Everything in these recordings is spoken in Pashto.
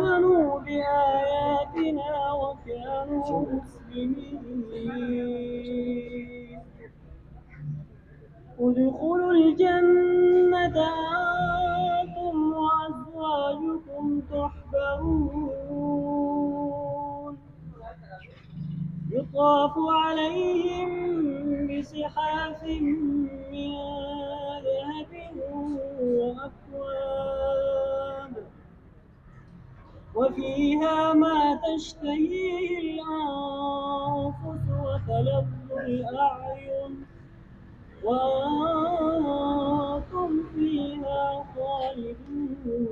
آمنوا بآياتنا وكانوا مسلمين ادخلوا الجنة أنتم وأزواجكم تحبرون يطاف عليهم بصحاف من ذهب وأكواب وفيها ما تشتهيه الأنفس وتلذ الأعين وأنتم فيها خالدون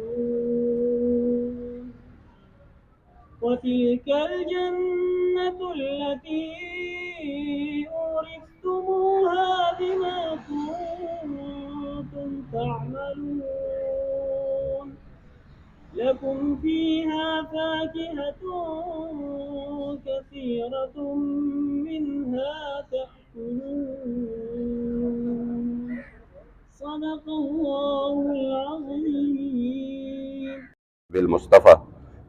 وتلك الجنة التي أورثتموها بما كنتم تعملون لكم فيها فاكهة كثيرة منها تأكلون صدق الله العظيم. بالمصطفى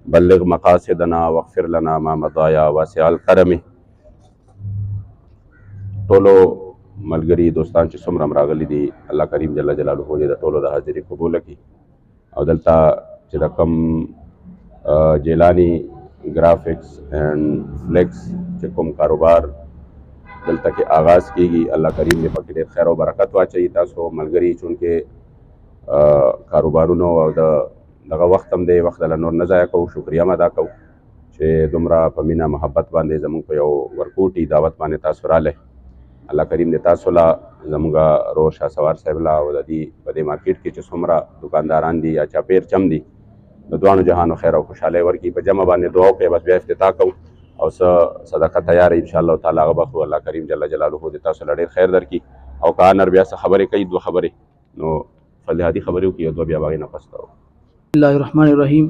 بلغ مقاصدنا واغفر لنا ما مضى يا واسع الكرم. ټولو ملګري دوستان چې څومره راغلي دي الله کریم جل جلاله دې د ټولو د حاضري قبول کړي او دلته چې د کوم جیلانی ګرافکس اینڈ فلیکس چې کوم کاروبار دلته کې آغاز کیږي الله کریم دې پکې ډېر خیر او برکت واچوي. تاسو ملګري چونکې کاروبارونو او دغه وخت هم دی وخت له نور نه ضایع کوو شکریه هم ادا کوو چې دومره په مینه محبت باندې زموږ په یو ورکوټي دعوت باندې تاسو رالی. الله کریم دې تاسو له زموږ روح شاه سوار صاحب له او د دې په دې مارکیټ کې چې څومره دکانداران دي یا چاپیر چم دي د دواړو جهانو خیر او خوشحالۍ ورکړي. په جمع باندې دعا وکړئ بس بیا افتتاح کوو او څه صدقه تیاره انشاءالله تعالی هغه به خو الله کریم جل جلاله دې تاسو له ډېر خیر درکړي. او که انر بیا څه خبرې کوي دوه خبرې نو فلحادي خبرې وکړي او دوه بیا به هغې نه پس کوو. بسم الله الرحمن الرحیم.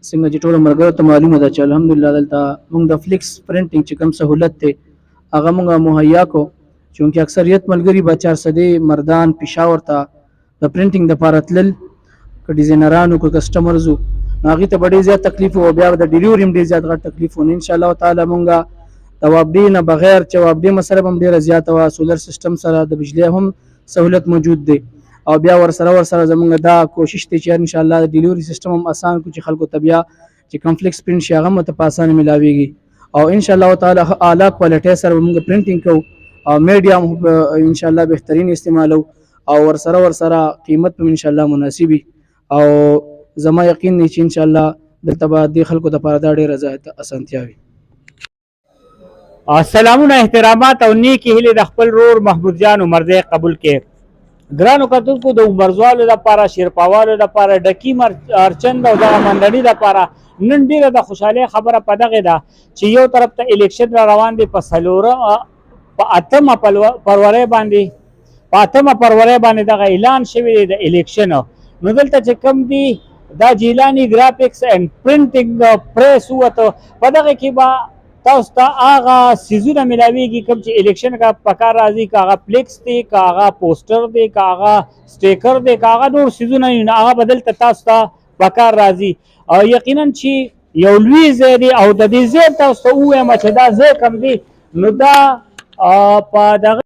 څنګه چې ټولو ملګرو ته معلومه ده چې الحمدلله دلته موږ د فلیکس پرنټینګ چې کوم سهولت دی هغه موږ مهیا کو چونکې اکثریت ملګري به 400 مردان پېښور ته د پرنټینګ دپاره تلل که ډیزاینرانو که کسټمرزو هغې ته به ډېر زیات تکلیف و بیا د ډیلیوري هم ډېر زیات غټ تکلیف و. انشاءالله تعالی موږ د وابډې نه بغیر چې وابډې مسله به هم ډېره زیاته وه سولر سیسټم سره د بجلی هم سهولت موجود دی او بیا ورسره زمونږ دا کوشش دی چې انشاءالله د ډیلیوري سیسټم هم آسان کړو چې خلکو ته بیا چې کمفلیکس پرنټ شي هغه هم ورته په اسانه میلاویږي او انشاءالله تعالی اعلی کوالټۍ سره به موږ پرنټینګ کوو او میډیا هم انشاءالله بهترین استعمالو او ورسره قیمت هم انشاءالله مناسبي او زما یقین دی چې انشاءالله دلته به دې خلکو دپاره دا ډېره زیاته اسانتیا وي. سلامونه احترامات او نیکی هیلې د خپل رور محمود جان عمرزی قبول کې. ګرانو کتونکو د عمرزوالو لپاره شیرپاوالو لپاره ډکی ارچند او دغه منډني لپاره نن ډېره د خوشحالۍ خبره په دغې ده چې یو طرف ته الیکشن را روان دی په 8مه فروری باندې دغه اعلان شوی دی د الیکشن. نو دلته چې کوم دی دا جیلانی ګرافکس اینډ پرنټینګ پریس وته په دغه کې به تاسو ته هغه سیزونه ملاویږي کوم چې الیکشن کا پکار راځي که هغه فلیکس دی که هغه پوسټر دی که هغه سټیکر دی که هغه نور سیزونه هغه به دلته تاسو ته پکار راځي. او یقینا چې یو لوی ځای دی او د دې ځای تاسو ته ووایم چې دا ځای کوم دی نو دا په دغه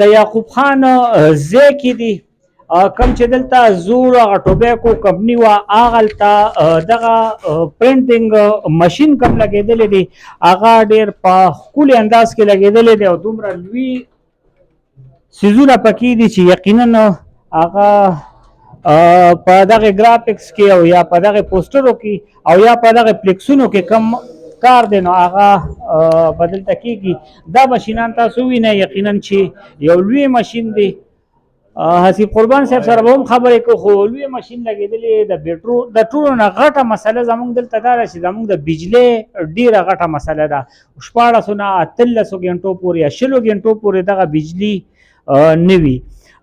د یعقوب خان ځای کې دی کوم چې دلته زوړ هغه ټوبیکو کمپني وه هغه هلته دغه پرنټینګ مشین کوم لګېدلی دی هغه ډېر په ښکلي انداز کې لګېدلی دی او دومره لوی څیزونه پکې دي چې یقینا هغه په دغه ګرافکس کې او یا په دغه پوسټرو کې او یا په دغه فلیکسونو کې کم کار دی نو هغه بدلته کېږي. دا مشینان تاسو وینئ یقینا چې یو لوی مشین دی. حسیب قربان صاحب سره به هم خبرې کوو خو لوی مشین لګېدلې د ټولو نه غټه مسله زموږ دلته دا ده چې زموږ د بجلۍ ډېره غټه مسله ده. 1400 نه 1300 ګنټو پورې یا 20 ګنټو پورې دغه بجلي نه وي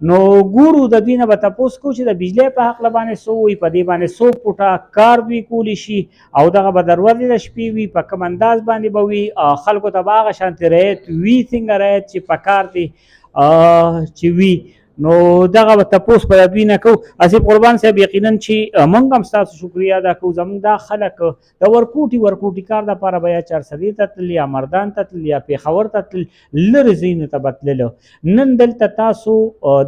نو ګورو د دوی نه به تپوس کوو چې د بجلی په هکله باندې څه وي، په دې باندې څو فوټه کار دوی کولی شي او دغه به د ورځې د شپې وي، په کوم انداز باندې به وي، خلکو ته به هغه شانتې رعایت وي څنګه رعایت چې پکار دی چې وي. نو دغه به تپوس په دوی نه کوو. اسیب قربان صاحب یقینا چې موږ هم ستاسو شکریا ادا کوو. زموږ دا خلک د ورکوټي کار دپاره به یا چارسدې ته تلل یا مردان ته تلل یا پېښور ته تلل، لرې ځایونو ته به تللو. نن دلته تاسو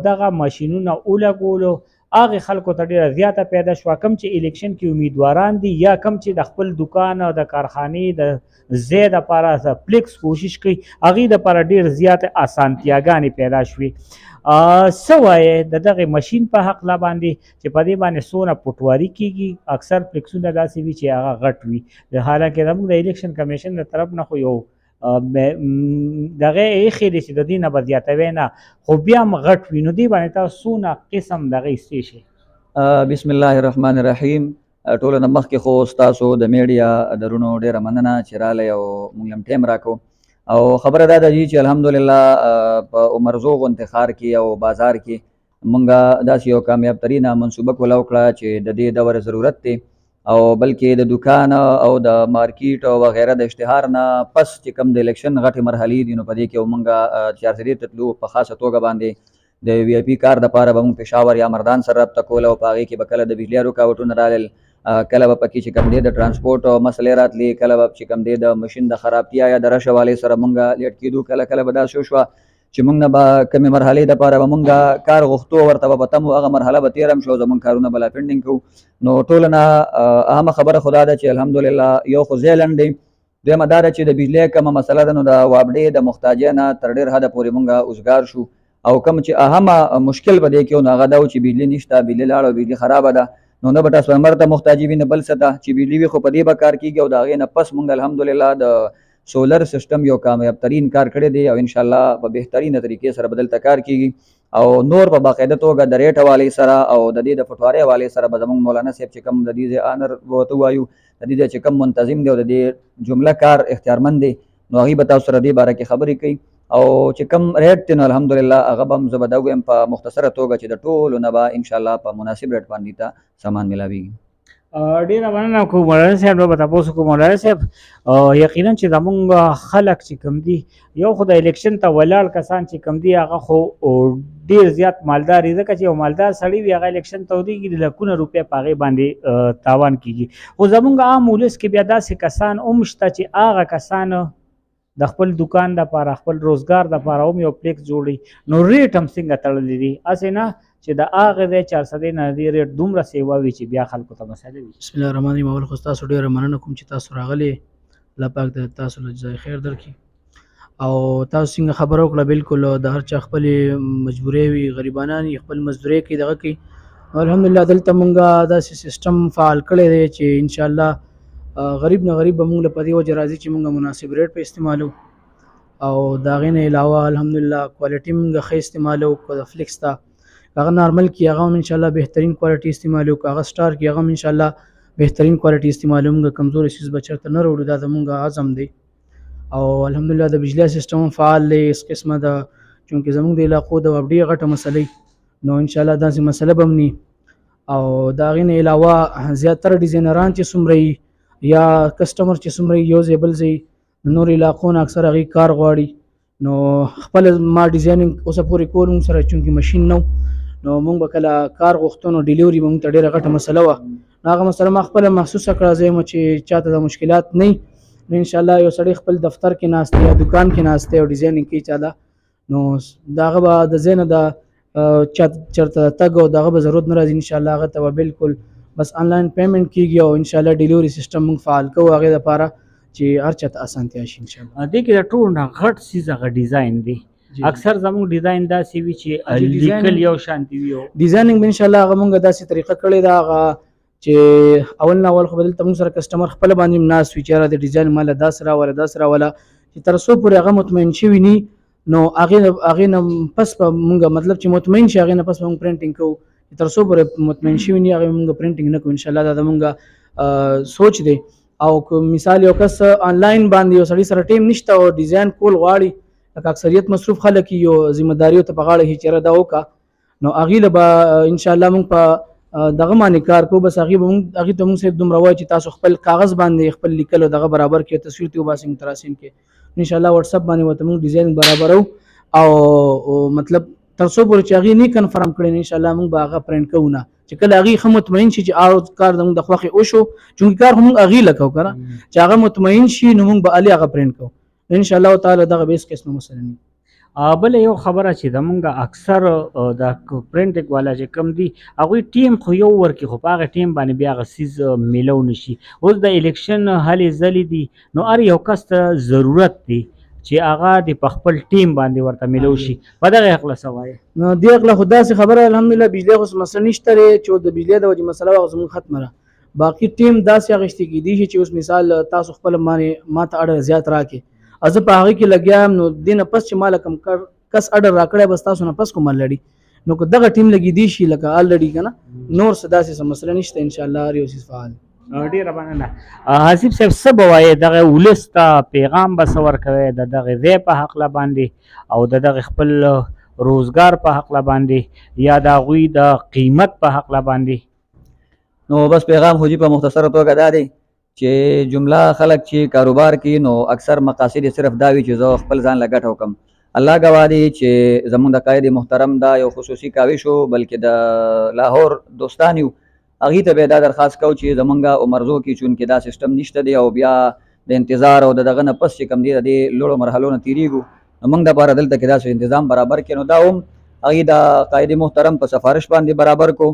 دغه ماشینونه ولګولو، هغې خلکو ته ډېره زیاته پیدا شوه، کم چې الیکشن کې امیدواران دي یا کم چې د خپل دکان او د کارخانې د ځای دپاره د پلیکس کوشش کوي، هغې دپاره ډېر زیاتې اسانتیاګانې پیدا شوې. څه وایې د دغې مشین په هکله باندې چې په دې باندې څونه پټواري کېږي؟ اکثر پلیکسونه داسې وي چې هغه غټ وي، حالانکې زموږ د الیکشن کمیشن د طرف نه خو یو دغه ایښې دی چې د دې نه به زیاتوي نه، خو بیا هم غټ وي. نو دې باندې تاسو څونه قسم دغه ایستې شي؟ بسم الله الرحمن الرحیم. ټولو نه مخکې خو ستاسو د میډیا درونو ډېره مننه چې رالی او موږ هم ټایم راکړو. او خبره دا ده چې الحمدلله په عمرزو غونډې ښار کې او بازار کې موږ داسې یو کامیاب ترینه منصوبه کوله وکړه چې د دې دور ضرورت دی، او بلکې د دکان او د مارکیټ او وغیره د اشتهار نه پس چې کوم د الیکشن غټې مرحلې دي، نو په دې کې موږ چارسدې ته تلو، په خاصه توګه باندې د وی آی پي کار دپاره به موږ پېښور یا مردان سره رابطه کوله، او په هغې کې به کله د بجلي رکاوټونه رالل، کله به پکې چې کوم دی د ټرانسپورټ مسلې راتلې، کله به چې کوم دی د مشین د خرابتیا یا د رش حوالې سره مونږ لیټ کېدو، کله به داسې وشوه چې مونږ نه به کمې مرحلې دپاره به مونږ کار غوښتو، ورته به تم هغه مرحله به تېره هم شو، زمونږ کارونه به لا پینډینګ کوو. نو ټوله نه اهمه خبره خو دا ده چې الحمدلله یو خو ځای لنډ دی، دویمه دا ده چې د بجلۍ کومه مسله ده نو د وابډې د محتاجۍ نه تر ډېر حده پورې مونږ اوزګار شو، او کوم چې اهمه مشکل به دی کې نو هغه دا و چې بجلي نشته، بجلي لاړه او بجلي خرابه ده، نو نه به ټرانسفارمر ته محتاجي وي نه بل څه ته، چې بجلي وي خو په دې به کار کېږي. او د هغې نه پس مونږ الحمدلله د سولر سسټم یو کامیاب ترین کار کړی دی، او انشاءالله په بهترینه طریقې سره به دلته کار کېږي، او نور په باقاعده توګه د ریټ حوالې سره او د دې د پټوارۍ حوالې سره به زموږ مولانا صاحب چې کوم د دې آنر ورته وایو، د دې چې کوم منتظم دی او د دې جمله کار اختیارمند دی، نو هغوی به تاسو سره دې باره کې خبرې کوي. او چې کوم ریټ دی نو الحمدلله هغه به هم زه به دا ووایم په مختصره توګه چې د ټولو نه به انشاءالله په مناسب ریټ باندې ته سامان میلاویږي. ډېره مننه کوم مولانا صاحب، به تاسو کوم مولانا صاحب یقینا چې زمونږ خلک چې کوم دي، یو خو د الیکشن ته ولاړ کسان چې کوم دي هغه خو ډېر زیات مالدار دي، ځکه چې یو مالدار سړی وي هغه الیکشن ته ودرېږي د لکونه روپۍ په هغې باندې تاوان کېږي. خو زمونږ عام ولس کې بیا داسې کسان هم شته چې هغه کسان د خپل دکان دپاره خپل روزګار دپاره هم یو پلیکس جوړوي، نو ریټ هم څنګه تړلی دي، هسې نه چې د هغې ځای 400 نه دې ریټ دومره سیوا وي چې بیا خلکو ته مسله وي. بسم الله الرحمن الرحیم. اول خو تاسو ډېره مننه کوم چې تاسو راغلي، الله پاک د تاسو له جزای خیر درکړي. او تاسو څنګه خبره وکړه، بالکل د هر چا خپلې مجبورۍ وي، غریبانان یې خپل مزدورۍ کوي، دغه کوي. الحمدلله دلته مونږ داسې سیسټم فعال کړی دی چې انشاءالله غریب نه غریب به مونږ له په دې وجه راځي چې مونږ مناسب ریټ په استعمالو، او د هغې نه علاوه الحمدلله کوالټي مونږ ښه استعمالو. که د فلیکس ته هغه نارمل کې هغه هم انشاءالله بهترین کوالټي استعمالو، که هغه سټار کې هغه هم انشاءالله بهترین کوالټي استعمالو. مونږ کمزورې څیز به چېرته نه راوړو، دا زمونږ عزم دی. او الحمدلله د بجلی سیسټم هم فعال دی، هېڅ قسمه د چونکې زمونږ د علاقو د وابډې غټه مسله نو انشاءالله داسې مسله به هم ني. او د هغې نه علاوه زیاتره ډیزاینران چې څومره وي یا کسټمر چې څومره یو ځای بل ځای د نور علاقو نه اکثر هغوی کار غواړي، نو خپله ما ډیزاینینګ اوسه پورې کول مونږ سره چونکې مشین نه نو مونږ به کله کار غوښتو نو ډیلیوري به مونږ ته ډېره غټه مسله وه، نو هغه مسله ما خپله محسوسه کړه، زه یم چې چاته د مشکلات نه وي، نو انشاءالله یو سړی خپل دفتر کې ناست دی یا دکان کې ناست دی او ډیزاینینګ کوي چاله، نو د هغه به د ځای نه د چېرته تګ او د هغه به ضرورت نه راځي، انشاءالله هغه ته به بالکل بس آنلاین پیمنټ کېږي، او انشاءالله ډیلیوري سیسټم مونږ فعال کوو هغې دپاره چې هر چا ته اسانتیا شي انشاءالله. دې کې د ټولو نه غټ څیز هغه ډیزاین دی. اکثر زموږ ډیزاین داسې وي چې لیکل یو شانتي وي. ډیزاینینګ به انشاءالله هغه مونږ داسې طریقه کړې ده هغه چې اول نه اول خو به دلته مونږ سره کسټمر خپله باندې هم ناست وي چې یاره د ډیزاین ماله داسې راوله داسې راوله، چې تر څو پورې هغه مطمئن شوي ني نو هغې نه پس به مونږ مطلب چې مطمئن شي هغې نه پس به مونږ پرنټینګ کوو، تر څو پورې مطمئن شوي ني هغې مونږ پرنټینګ نه کوو. انشاءالله دا د مونږ سوچ دی. او مثال یو کس آنلاین باندې یو سړي سره ټیم نشته او ډیزاین کول غواړي، لکه اکثریت مصروف خلک یو ذمہ داریو ته په غاړه چې یاره دا وکړه، نو هغې له به انشاءالله موږ په دغه باندې کار کوو. بس هغې ته موږ صرف دومره وایو چې تاسو خپل کاغذ باندې خپل لیکل او دغه برابر کړئ، تصویر ترې وباسئ متراسم کې انشاءالله واتساپ باندې ورته موږ ډیزاین برابرو او مطلب تر څو پورې چې هغې نه کنفرم کړي انشاءالله موږ به هغه پرنټ کوو نه، چې کله هغې ښه مطمئن شي چې کار زموږ د خوښې وشو، چونکې کار خو موږ هغې له کوو که نه، چې هغه مطمئن شي نو موږ به هلې هغه پرنټ کوو انشاءالله تعالی. دغه به هېڅ قسمه مسله نه. بل یو خبره چې زمونږ اکثر د پرنټنګ والا چې کم دي هغوی ټیم خو یو ورکړي خو په هغه ټیم باندې بیا هغه څیز میلو نشي. اوس د الیکشن هلې ځلې دي نو هر یو کس ته ضرورت دی چې هغه د په خپل ټیم باندې ورته میلو شي. په دغه هکله څه وایې؟ نو دې هکله خو داسې خبره الحمدلله بجلۍ خو مسله نشته دی چې د بجلۍ د وجې مسله هغه زموږ ختمه ده. باقي ټیم داسې اخیستې کېدی شي چې اوس مثال تاسو خپله ما ته اډر زیات راکړې، زه په هغې کې لګیا یم، نو دې نه پس چې ما له کوم کس اډر راکړی بس تاسو نه پس کوم لړي نو که دغه ټیم لګېدی شي لکه الریډي که نه نور څه داسې څه مسله نشته انشاءالله هر یو څیز فعال. ډېره مننه. حسیب صاحب څه به وایې دغه ولس ته پیغام به څه ورکوې د دغې ځای په هکله باندې او د دغې خپل روزګار په هکله باندې یا د هغوی د قیمت په هکله باندې؟ نو بس پیغام خو جي په مختصره توګه دا دی چې جمله خلک چې کاروبار کوي نو اکثر مقاصد یې صرف دا وي چې زه خپل ځان له ګټه وکړم. الله ګواه دی چې زمونږ د قائد محترم دا یو خصوصي کاوش و بلکې د لاهور دوستان یو هغې ته به دا درخواست کوو چې زمونږ عمرزو کې چونکې دا سیسټم نشته دی او بیا د انتظار او د دغه نه پس چې کوم دی د دې لوړو مرحلو نه تېرېږو نو موږ دپاره دلته کې داسې تنظام برابر کړي نو دا هم هغې د قائد محترم په سفارش باندې برابر کو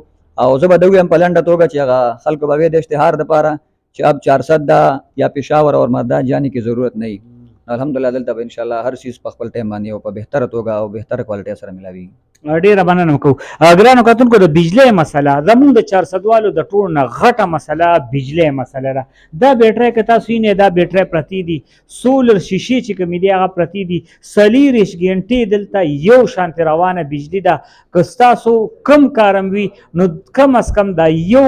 او زه به د ویم په لنډه توګه چې هغه خلکو به د اشتهار دپاره چې اب 400 دا یا پېښور اور مردان جانے کی ضرورت نه وي. الحمدلله دلته به انشاءالله هر چیز په خپل ټایم باندې او په بهتره توګه او بهتره کوالټۍ سره ملاوي. ډېره مننه کوو. ګرانو کتونکو د بجلۍ مسله زموږ د 400 والو د ټولو نه غټه مسله بجلۍ مسله ده. دا بیټرۍ که تاسو وینئ دا بیټرۍ پرتې دي، سولر شیشې چې کومې دي هغه پرتې دي، 24 ګنټې دلته یو شانتې روانه بجلي ده. که ستاسو کم کارم وي نو کم از کم دا یو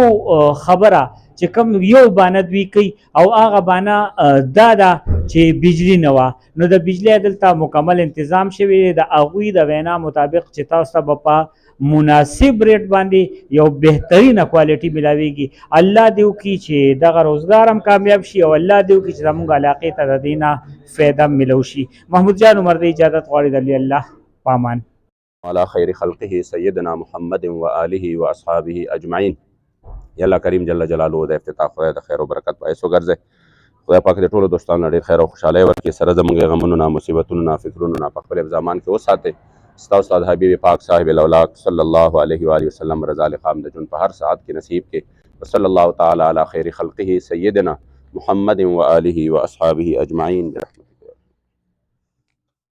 خبره چې کوم یو بانه دوی کوي او هغه بانه دا ده چې بجلی نه وه نو د بجلی دلته مکمل انتظام شوی دی. د هغوی د وینا مطابق چې تاسو ته به په مناسب ریټ باندې یو بهترینه کوالټي ملاویږي. الله دې وکړي چې دغه روزګار هم کامیاب شي او الله دې وکړي چې زموږ علاقې ته د دې نه فایده ملو شي. محمود جان عمر د اجازت غواړي د الله پامان على خیر خلقه سیدنا محمد و آله و اصحابه اجمعین. یا الله کریم جل جلاله د افتتاح خدای د خیر او برکت باعث وګرځي. خدای پاک د ټولو دوستانو ډېر خیر او خوشحالۍ ورکړي، سره زموږ غمونو نه مصیبتونو نه فکرونو نه په خپل زمان کې وساتئ. ستا استاد حبیب پاک صاحب الاولاق صلی الله علیه و آله وسلم رضا لقام د ژوند په هر ساعت کې نصیب کې. وصلی الله تعالی علی خیر خلقه سیدنا محمد و آله و اصحابه اجمعین.